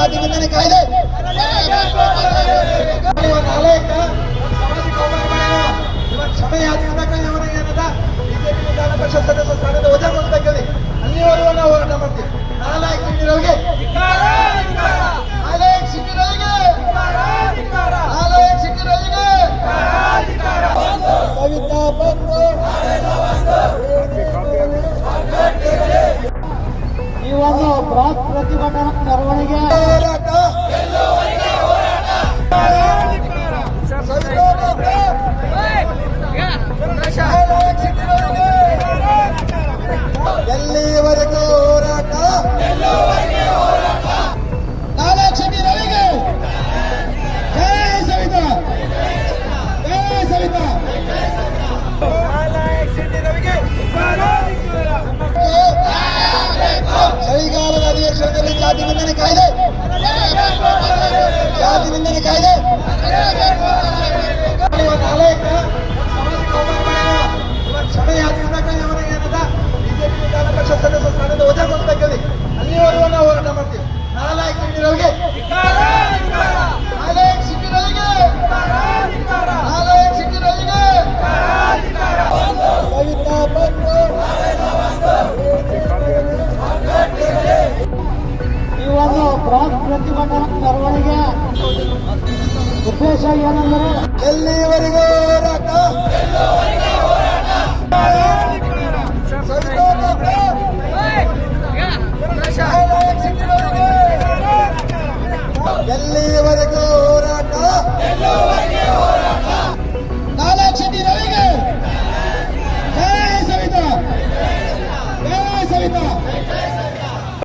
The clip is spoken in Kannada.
ಜಾತಿ ನಿಂದನೆ ಕಾಯ್ದೆ ನಾಳೆಕ ಸಾಮಾಜಿಕ ಅವಮಾನ ಕ್ಷಮೆ ಯಾಚಿಸಬೇಕಾಗಿ ಅವರಿಗೆ ಏನದ ಬಿಜೆಪಿ ವಿಧಾನ ಪರಿಷತ್ ಸದಸ್ಯ ಸ್ಥಾನದ ವಜಾಗೊಳಿಸಬೇಕಲ್ಲಿ ಅಲ್ಲಿವರೆಗೂ ನಾವು ಹೋರಾಟ ಮಾಡ್ತೀವಿ. ನಾಲ್ಕು ಸಿಟಿರವರಿಗೆ ಕವಿತಾ ಬಂದು ಈ ಒಂದು ಬೃಹತ್ ಪ್ರತಿಭಟನಾ ಮೆರವಣಿಗೆ ಎಲ್ಲಿವರೆಗೂ ಹೋರಾಟ ನಾಲ್ಕು ಸಿಟಿರವರಿಗೆ ಜಯ ಸವಿತಾ ಜಯ ಸವಿತಾ ಚಳಿಗಾಲದ ಅಧಿವೇಶನದಲ್ಲಿ ಜಾತಿ ನಿಂದನೆ ಕಾಯ್ದೆ ಜಾತಿ ನಿಂದನೆ ಕಾಯ್ದೆ ನಾಳೆಕ ಸಾಮಾಜಿಕ ಅವಮಾನ ಕ್ಷಮೆ ಯಾಚಿಸಬೇಕಾಗಿ ಅವರಿಗೆ ಏನದ ಬಿಜೆಪಿ ವಿಧಾನ ಪರಿಷತ್ ಸದಸ್ಯ ಸ್ಥಾನದ ವಜಾಗೊಳಿಸಬೇಕಲ್ಲಿ ಅಲ್ಲಿವರೆಗೂ ನಾವು ಹೋರಾಟ ಮಾಡ್ತೀವಿ. ನಾಲ್ಕು ಸಿಟಿರವರಿಗೆ